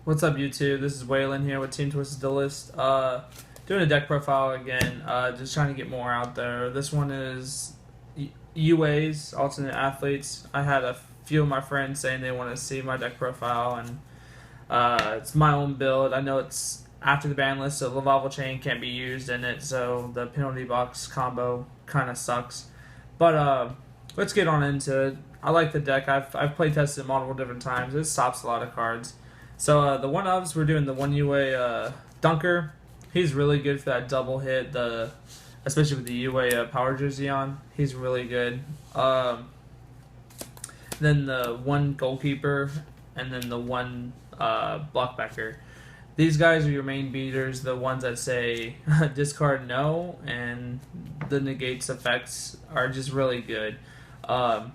What's up, YouTube? This is Waylon here with TeamTwistedDuelist. Doing a deck profile again, just trying to get more out there. This one is UAs, alternate athletes. I had a few of my friends saying they want to see my deck profile, and it's my own build. I know it's after the ban list, so Revival Chain can't be used in it, so the penalty box combo kind of sucks. But let's get on into it. I like the deck. I've play tested it multiple different times. It stops a lot of cards. So the one ofs, we're doing the one UA Dunker. He's really good for that double hit, especially with the UA power jersey on. He's really good. Then the one goalkeeper, and then the one blockbacker. These guys are your main beaters, the ones that say discard no, and the negates effects are just really good. Those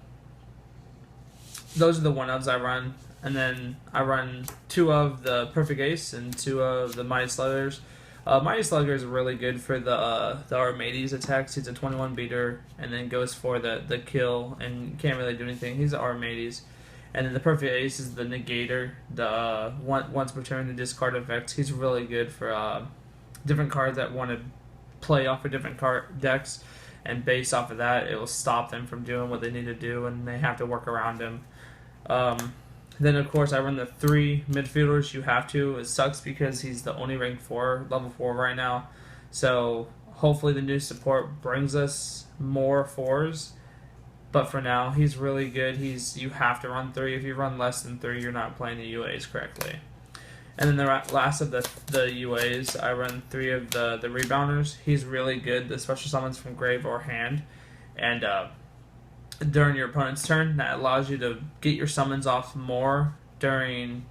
are the one ofs I run. And then I run 2 of the Perfect Ace and 2 of the Mighty Sluggers. Mighty Slugger is really good for the Armades attacks. He's a 21 beater and then goes for the kill and can't really do anything. He's Armades. And then the Perfect Ace is the Negator, the once per turn the discard effects. He's really good for different cards that want to play off of different card decks, and based off of that, it will stop them from doing what they need to do, and they have to work around him. Then, of course, I run the 3 midfielders. You have to. It sucks because he's the only rank 4, level 4 right now. So, hopefully the new support brings us more 4s. But for now, he's really good. You have to run 3. If you run less than 3, you're not playing the UAs correctly. And then the last of the UAs, I run 3 of the rebounders. He's really good. The special summons from grave or hand. And, during your opponent's turn, that allows you to get your summons off more during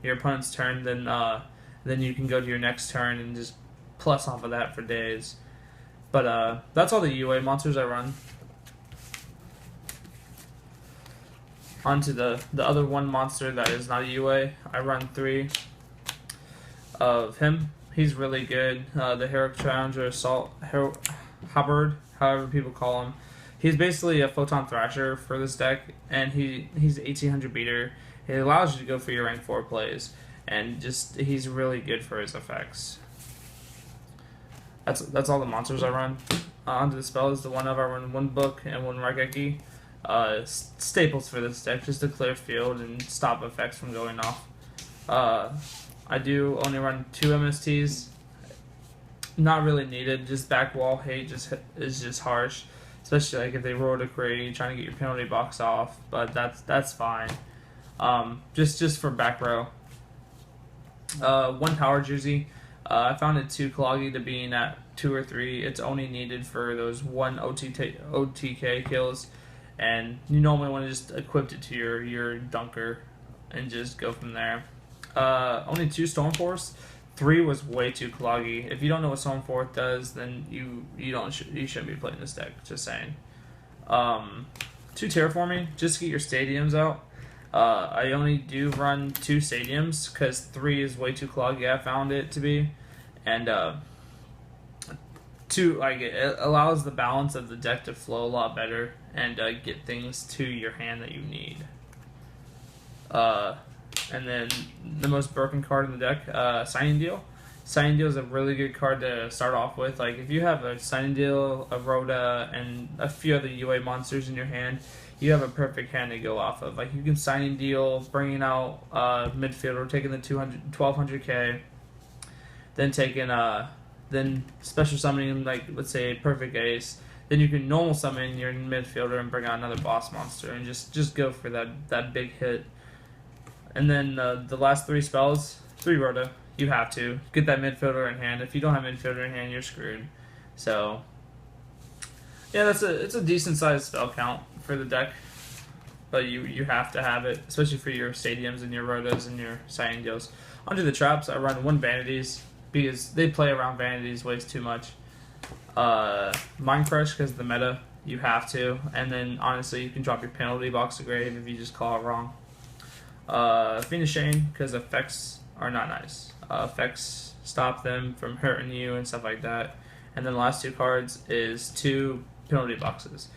your opponent's turn then you can go to your next turn and just plus off of that for days. But that's all the UA monsters I run. Onto the other one monster that is not a UA. I run 3 of him. He's really good. The Heroic Challenger Hubbard, however people call him. He's basically a Photon Thrasher for this deck, and he's 1800 beater. It allows you to go for your rank 4 plays, and he's really good for his effects. That's all the monsters I run. Onto the spells, the one of I run 1 book and 1 Raigeki. Staples for this deck, just to clear field and stop effects from going off. I do only run 2 MSTs. Not really needed. Just back wall hate is just harsh. Especially like if they roll a decree, trying to get your penalty box off, but that's fine. Just for back row. 1 power jersey. I found it too cloggy to being at 2 or 3. It's only needed for those 1 OTK kills, and you normally want to just equip it to your dunker and just go from there. Only 2 Stormforce. 3 was way too cloggy. If you don't know what Stormforce does, then you shouldn't be playing this deck. Just saying. 2 Terraforming, just to get your stadiums out. I only do run 2 stadiums because 3 is way too cloggy. I found it to be, and 2 it allows the balance of the deck to flow a lot better and get things to your hand that you need. And then the most broken card in the deck, Signing Deal. Signing Deal is a really good card to start off with. Like, if you have a Signing Deal, a Rhoda, and a few other UA monsters in your hand, you have a perfect hand to go off of. Like, you can Signing Deal, bringing out midfielder, taking the 1200k, then taking then special summoning, like, let's say, Perfect Ace. Then you can normal summon your midfielder and bring out another boss monster and just go for that big hit. And then the last 3 spells, 3 Rhoda. You have to get that midfielder in hand. If you don't have midfielder in hand, you're screwed. So, yeah, it's a decent sized spell count for the deck, but you have to have it, especially for your stadiums and your Rhodas and your Signing Deals. Onto the traps, I run 1 Vanities because they play around Vanities way too much. Mind Crush because the meta, you have to, and then honestly you can drop your penalty box to grave if you just call it wrong. Fiend of Shame because effects are not nice. Effects stop them from hurting you and stuff like that. And then the last 2 cards is 2 penalty boxes.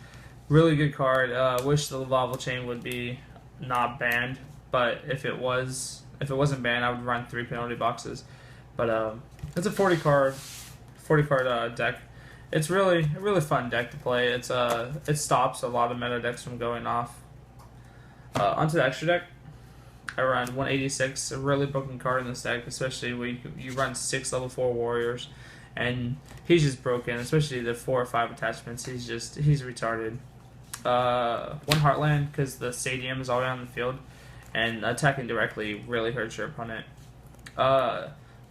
Really good card. Wish the Revival Chain would be not banned, but if it was, If it wasn't banned, I would run 3 penalty boxes. But it's a 40 card deck. It's a really fun deck to play. It stops a lot of meta decks from going off. Onto the extra deck, I run 186, a really broken card in this deck, especially when you run 6 level 4 warriors, and he's just broken, especially the 4 or 5 attachments. He's retarded. 1 Heartland, because the stadium is all around the field, and attacking directly really hurts your opponent.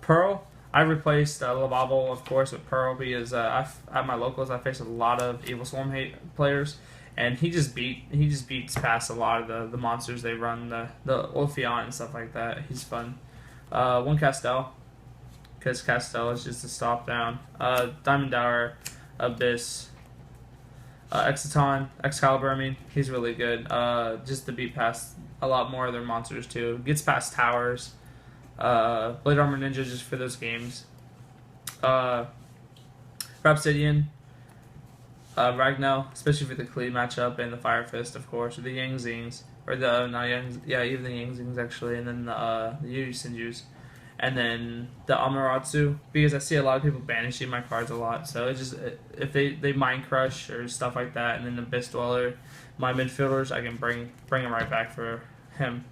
Pearl, I replaced Lavabo, of course, with Pearl because at my locals I faced a lot of Evil Swarm players, and he just beats past a lot of the monsters they run, the Ophion and stuff like that. He's fun. 1 Castel, because Castel is just a stop down. Diamond Dower, Abyss, Excalibur. I mean, he's really good. Just to beat past a lot more of their monsters too. Gets past towers. Blade Armor Ninja just for those games. Rhapsodian, Ragnar, especially for the Klee matchup, and the Fire Fist, of course, or the Yang Zings, or the not Yang, yeah, even the Yang Zings actually, and then the Yu Sinjus, and then the Amaterasu, because I see a lot of people banishing my cards a lot. So it's just if they Mind Crush or stuff like that, and then the Abyss Dweller, my midfielders, I can bring them right back for him.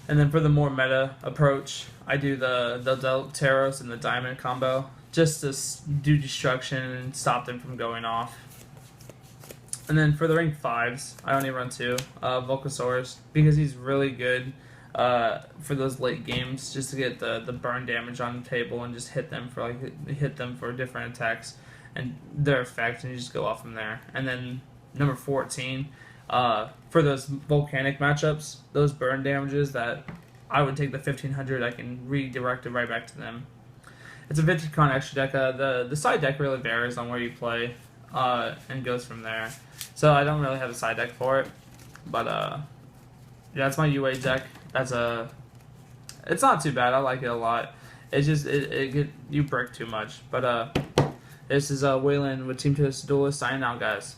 And then for the more meta approach, I do the Taros and the Diamond combo, just to do destruction and stop them from going off. And then for the rank 5s, I only run 2. Volcasaurus, because he's really good for those late games, just to get the burn damage on the table and just hit them for different attacks and their effect, and you just go off from there. And then number 14, for those volcanic matchups, those burn damages that I would take the 1500, I can redirect it right back to them. It's a Vintage Con extra deck. The side deck really varies on where you play, and goes from there. So I don't really have a side deck for it, but yeah, that's my UA deck. It's not too bad. I like it a lot. It's just you brick too much. But this is Waylon with TeamTwistedDuelist signing out, guys.